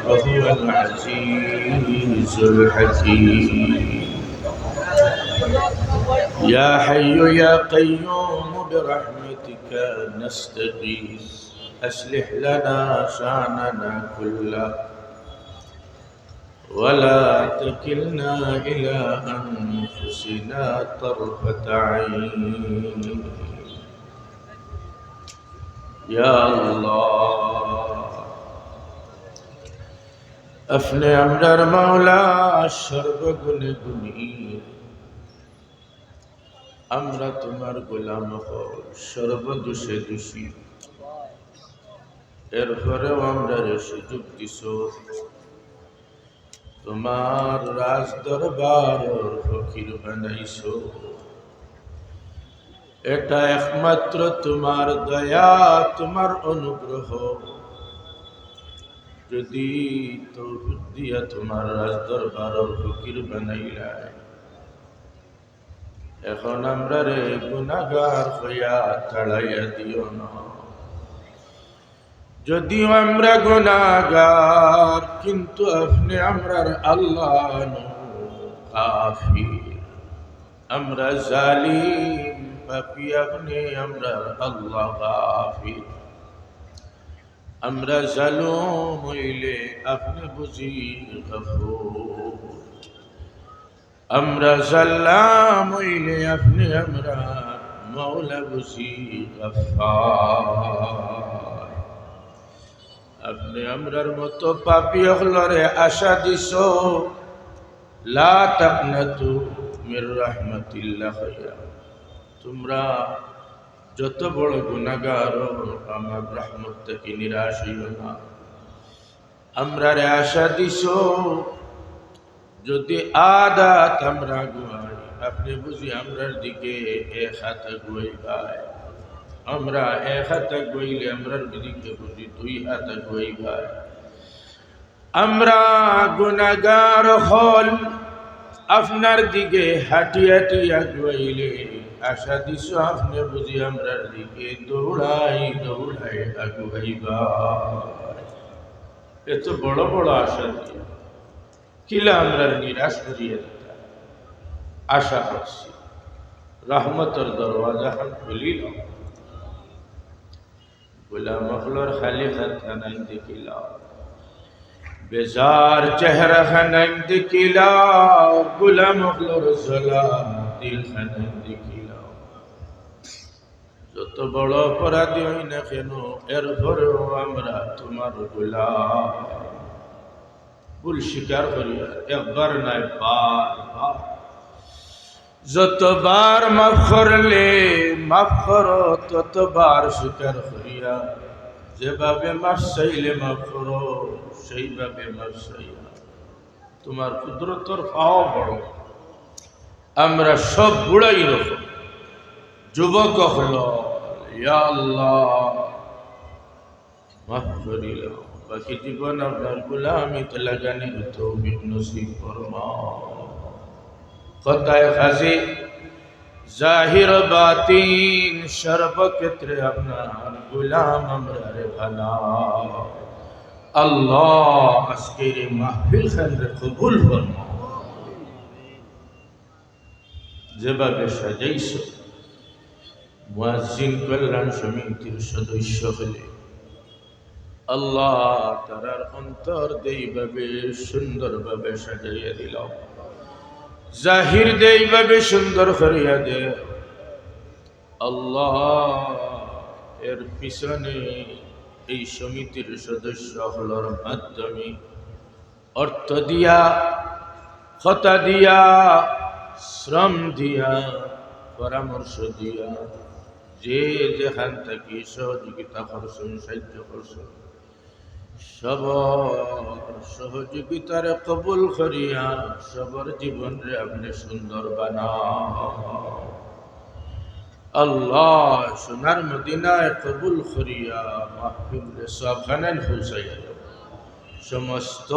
وهو العزيز الحكيم. يا حي يا قيوم برحمتك نستغيث أصلح لنا شأننا كله ولا تكلنا إلى أنفسنا طرفة عين. يا الله अपने अमर मौला सर्वगुण गुणी আমরা তোমার গোলাম হই সর্বদোষে দোষী, এরপরেও আমরা সুযোগ দিছো তোমার রাজ দরবার ফকির বানাইছো। এটা একমাত্র তোমার দয়া, তোমার অনুগ্রহ। যদি তৌফিক দিয়া তোমার রাজ দরবার ফকির বানাইলাই, এখন আমরা রে গুনাহগার হইয়া তাড়াইয়া দিও না। যদিও আমরা গুনাহগার, কিন্তু আপনি আমরার আল্লাহ কাফির। আমরা জালিম পাপী, আপনি আমরার আল্লাহ কাফির। আমরা জালুম হইলে আপনি বুঝি গফুর। আমরা জাল্লাম হইলে আপনি আমরা মৌলা বুঝি গফফার। আপনি আমরার মতো পাপী হলরে আশা দিছো, লা তাকনাতু মির রাহমাতিল্লাহ। তোমরা যত বড় গুনাহগার আমার রহমত থেকে নিরাশ হইও না। আমরারে আশা দিছো, যদি আদাত আমরা গুয়াই, আপনি বুঝি আমরার দিকে এক হাত গুয়াইবাই। আমরা এক হাত গুয়াইলে আমরার দিকে বুঝি দুই হাত গুয়াইবাই। আমরা গুনাহগার হল আপনার দিকে হাঁটি হাঁটি আগুয়াইলে আশা দিছো, আপনি বুঝি আমরার দিকে দৌড়াই দৌড়াই আগুয়াইবা। এত বড় বড় আশা দিয়ে কিলা আমরা নিরাশ করিয়ে দিতা। আশা করছি রহমতের দরওয়াজা হাম খুলিল, গোলাম মখলর খালি হাত খানাই দেখিলা, বেজার চেহারা খানাই দেখিলা, গোলাম মখলর জলা দিল খানাই দেখিলা। যত বড় অপরাধী হই না কেন, এরপরেও আমরা তোমার গোলাম। ভুল স্বীকার করিয়া একবার নাই বারবার, যতবার মাফ করলে মাফ করো, ততবার স্বীকার করিয়া যেভাবে মাফ চাইলে মাফ করো, সেইভাবে মাফ চাইয়া। তোমার কুদরতর পাওয়া বড়, আমরা সব বুড়াই রকম যুবক হল। ইয়া আল্লাহ মাফ করিল, বাকি জীবন আপনার গোলামিতে লাগানোর তৌফিক নসিব ফরমাও। কথায় খাজি জাহির বাতিন সর্বক্ষেত্রে আপনার গোলাম আমরা রে বানাও। আল্লাহ আজকের এই মাহফিল খানরে কবুল ফরমাও। যেভাবে সাজাইছো মুয়াজ্জিন কল্যাণ সমিতির সদস্য হলে আল্লাহ তারার অন্তর দেইভাবে সুন্দরভাবে সাজাইয়া দিল, জাহির দেইভাবে সুন্দর করিয়া দে আল্লাহ। এর পিছনে এই সমিতির সদস্য হলোর মাধ্যমে অর্থ দিয়া, কথা দিয়া, শ্রম দিয়া, পরামর্শ দিয়া, যে যেখান থেকে সহযোগিতা করছেন, সাহায্য করছেন, সবর সহযোগিতার কবুল করিয়া সবর জীবন রে আপনি সুন্দর বানাও। আল্লাহ সোনার মদিনায় কবুল করিয়া মাহফিল রে সবখানেন পৌঁছাইয়া সমস্ত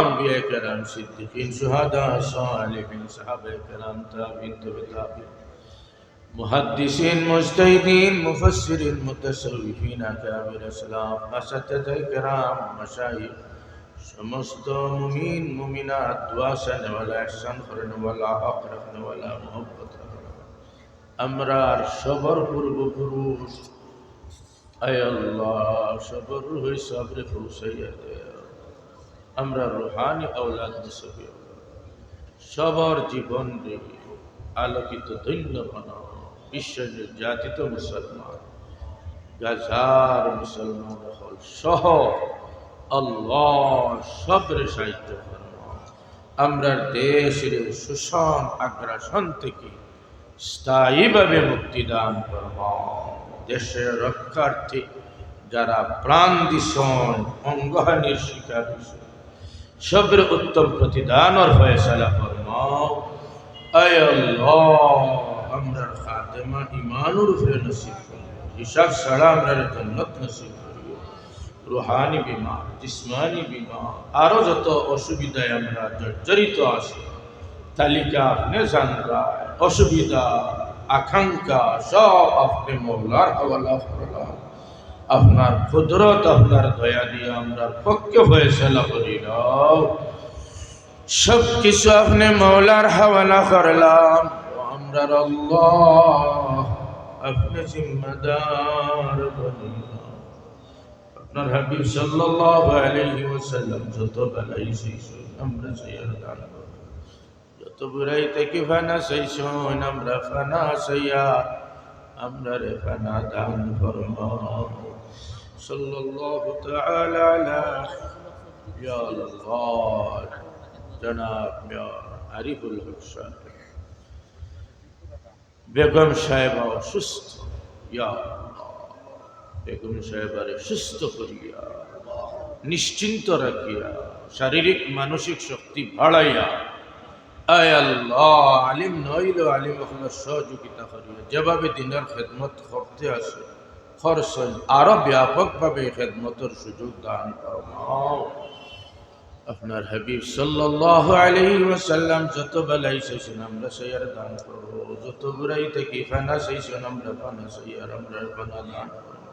আম্বিয়া কেরাম, সিদ্দিকিন, শুহাদা, সালেহিন, সাহাবায়ে কেরাম, তাবিঈন, তাবে তাবিঈন, মুহাদ্দিসিন, মুজতাহিদিন, মুফাসসিরিন, মুতাসাউফিন, আকাবির ইসলাম, আসাতিজা কেরাম, মাশাইখ समस्त मुमीन मुमिनात दुआ करने वाला एहसान करने वाला हक रखने वाला मोहब्बत रखने वाला अमरार सबर पूर्वपुरुष आय अल्लाह सबर हुई सब्र फुसैया दे আমরা রুহানি আওলাদ হিসেবে সবার জীবন রে আলোকিত ধন্য বানাও বিশ্ব জাতিত মুসলমান গাজার মুসলমান হল সহ আল্লাহ সবরে সাহিত্য ফরমাও আমরা দেশের শোষণ আগ্রাসন থেকে স্থায়ীভাবে মুক্তিদান ফরমাও দেশের রক্ষার্থে যারা প্রাণ দিশন অঙ্গহানির শিকার হয়েছে সবের উত্তম প্রতিদান और फैसला फरमाओ ऐ अल्लाह हमरा खातिमा ईमान और फिर नसीब करो हिसाब सड़ा हमरा जन्नत नसीब करियो रूहानी बीमार जिस्मानी बीमार आरो যত অসুবিধায় আমরা জর্জরিত আছি তালিকা আপনি জানরা অসুবিধা আকাঙ্ক্ষা সব আপনি মওলার হওয়ালা করলাম আপনার কুদরত আপনার দয়া দিয়ে আমরা পক্ষে ফয়সালা করি দাও সব কিছু আপনি মওলার হাওয়ালা করলাম আমরা আল্লাহ আপনি জিম্মাদার বনিয়া আপনার হাবিব সাল্লাল্লাহু আলাইহি ওয়াসাল্লাম যত বালাই চাইছো আমরা চাইয়ার দান করো যত বুরাই থেকে ফানা চাইছো আমরা ফানা চাইয়া আমরা রে ফানা দান ফরমাও सल्लल्लाहु ताला अला या अल्लाह जनाब या आरिफुल हक साहब बेगम साहिबा सुस्त या बेगम साहिबारे सुस्त करिया निश्चिंत रखिया शारीरिक मानसिक शक्ति बढ़ाइया आय अल्लाह आलिम नइल आलिम अपना सहयोगिता करिया जवाबे दिनार खिदमत करते आसे খরচন আরো ব্যাপকভাবে খেদমতের সুযোগ দান ফরমাও আপনার হাবিব সাল্লাল্লাহু আলাইহি ওয়াসাল্লাম যত বেলাই চাইছেন আমরা সেইয়ার দান করব যত বুরাই থেকে ফানা চাইছেন আমরা ফানা সেইয়ার আমরা ফানা দান করব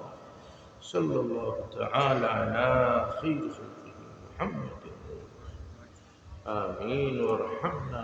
সাল্লাল্লাহু তাআলা আলা খায়র খালকিহি মুহাম্মাদ আমিন ওয়ারহামনা